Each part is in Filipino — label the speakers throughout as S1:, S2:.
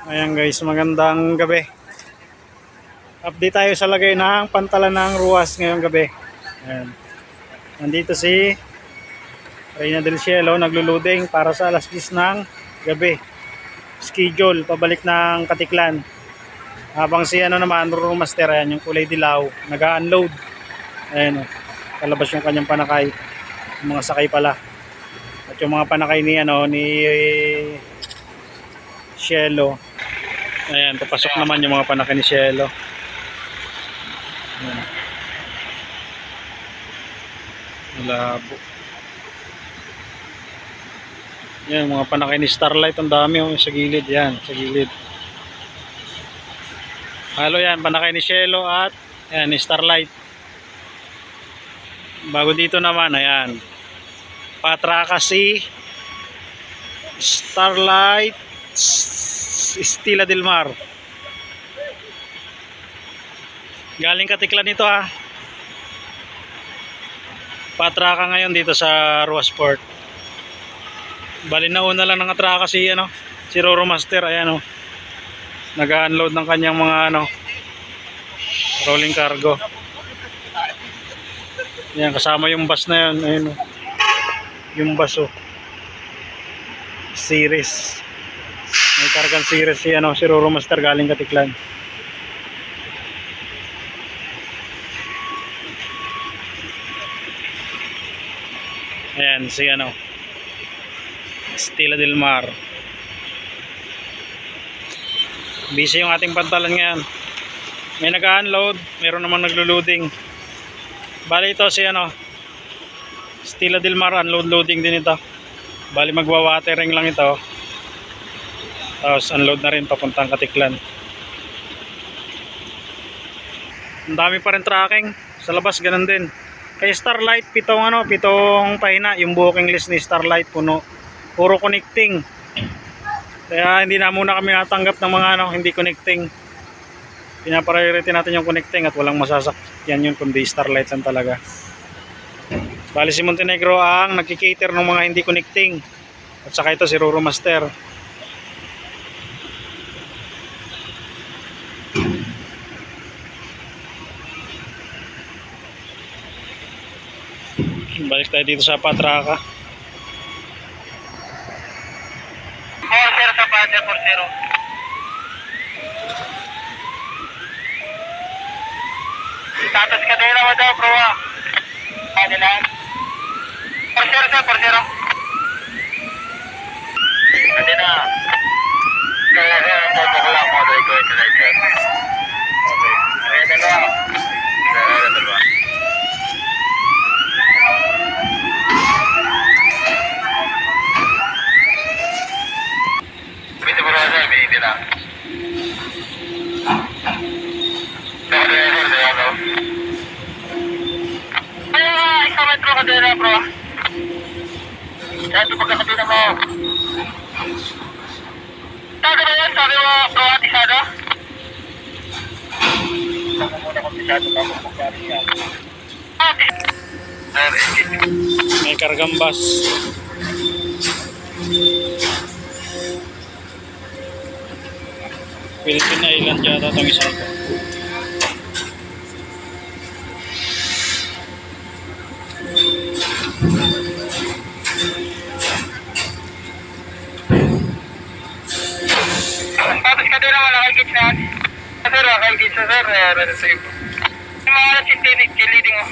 S1: Ayan guys, magandang gabi. Update tayo sa lagay ng pantalan ng ruwas ngayong gabi. Ayan. Nandito si Reyna del Cielo nagluluding para sa alas 10 ng gabi. Schedule, pabalik ng Katiklan. Habang si naman, Ruro Master, ayan, yung kulay dilaw, nag-unload. Ayan, kalabas yung kanyang panakay. Yung mga sakay pala. At yung mga panakay ni Cielo. Ayan, papasok naman yung mga panakay ni Cielo. Ayan. Malabo. Yan, mga panakay ni Starlight, ang dami sa gilid. Yan, sa gilid. Halo yan, panakay ni Cielo at yan, ni Starlight. Bago dito naman, ayan. Patraka si Starlight Estila del Mar. Galing Katiklan ito ha. Patraka ngayon dito sa Ruwasport. Bali na una lang ng atraka si si Ruro Master, ayan nag-unload ng kanyang mga rolling cargo. Yan, kasama yung bus na yan, ayun yung bus series. May kargang series si Ruro Master galing Katiklan. Ayan si Estila del Mar. Busy yung ating pantalan ngayon. May nag-unload, meron namang naglo-loading. Bali ito si Estila del Mar, unload loading din ito. Bali magwa-watering lang ito. Tapos unload na rin papuntang Katiklan. Ang dami pa rin tracking. Sa labas ganun din. Kay Starlight, pitong pahina. Yung booking list ni Starlight puno. Puro connecting. Kaya hindi na muna kami natanggap ng mga hindi connecting. Pinapriority natin yung connecting at walang masasakyan yun kundi Starlight lang talaga. Bali si Montenegro ang nagkikater ng mga hindi connecting. At saka ito si Ruro Master. Balik tayo dito sa Patraka.
S2: 40 sa Padre, 40. Status ka din naman daw, bro. Padre lang. 40 sa 40. Adi na. Kaya lang mo doon ko ito na ito. Okay. Kaya dalawa. Kaya dalawa. Metro ka din na bro. Kaya ito pagkakabina mo. Taga na yan, sabi mo bro atisado? Sabi mo na kung atisado ka kung magkari yan.
S1: May kargang bus. Philippine Island yata itong isa ito.
S2: Tapos ka din naman nakikit na. Sir, nakikit sa sir. Yung mga cheerleading mo.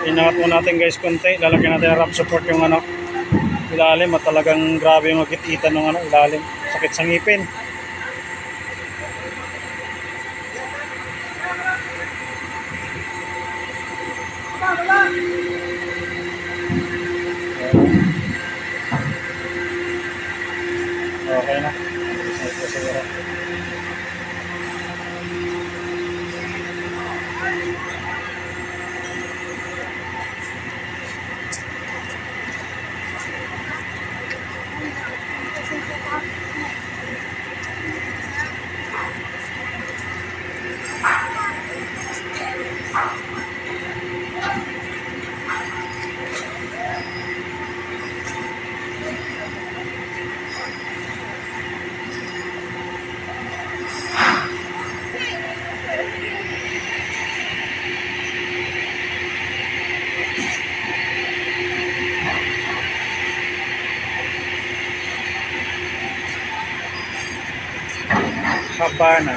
S1: Inangat mo natin guys konti, lalagyan natin ng wrap support yung ilalim at talagang grabe yung magkititan ng ilalim, sakit sa ngipin. Habana.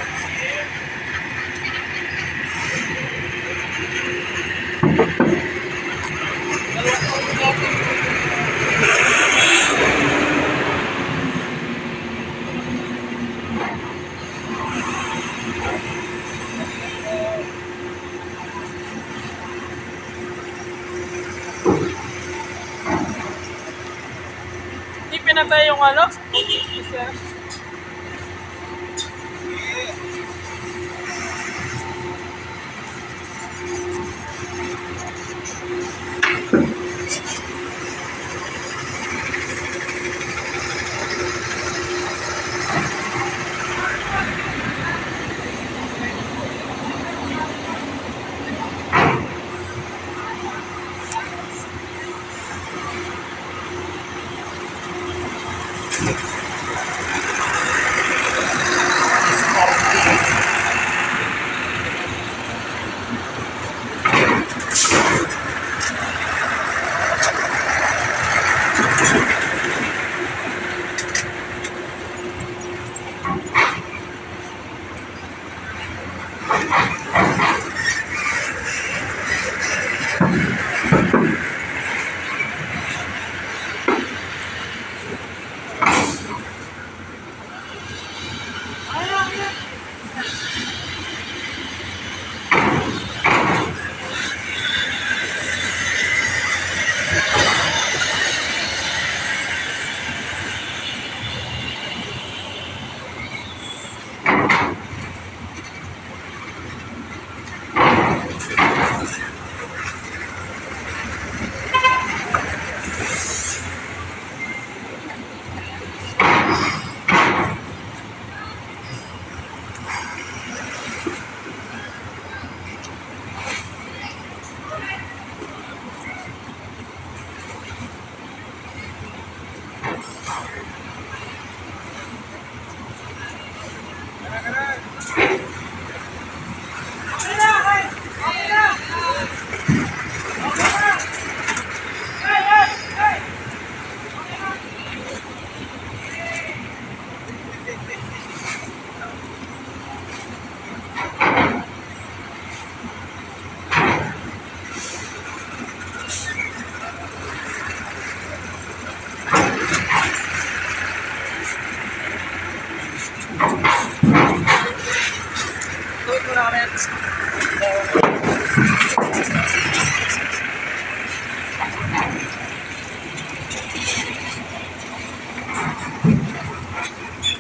S3: Hindi pinatay yung ano?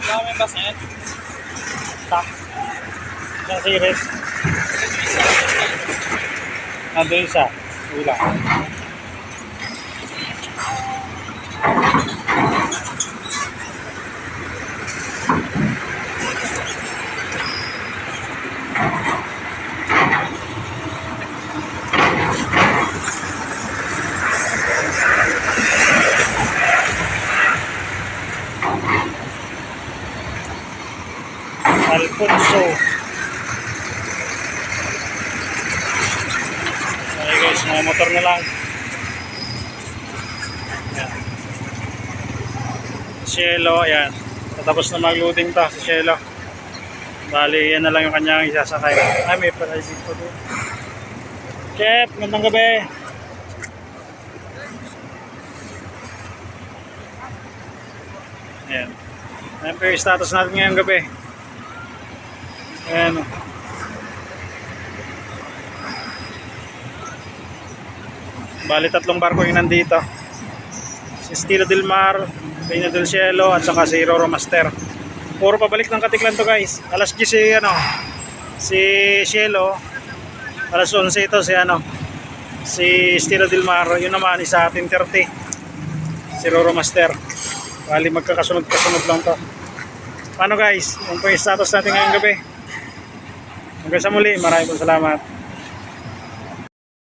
S3: Dami ba sa'yo?
S1: Tak. Yung series. Nandun isa. Ulang. Alfonso. Okay guys, mga motor na lang. Ayan. Cielo, ayan. Tatapos na mag-loading to si Cielo. Bali, yan na lang yung kanyang isasakay. Ay, may pala dito doon. Chef, magandang gabi. Ayan. Ayan po yung status natin ngayong gabi. Ayan. Bali, 3 barko yung nandito. Si Estilo del Mar, Reina del Cielo, at saka si Roro Master. Puro pabalik ng Katiklan to guys. Alas 10 si, si Cielo. Alas 11 ito si Estilo del Mar. Yun naman, isa 10:30. Si Roro Master. Bali, magkakasunod-kasunod lang to. Paano guys? Yung po yung status natin ngayong gabi. Hanggang sa muli, maraming salamat.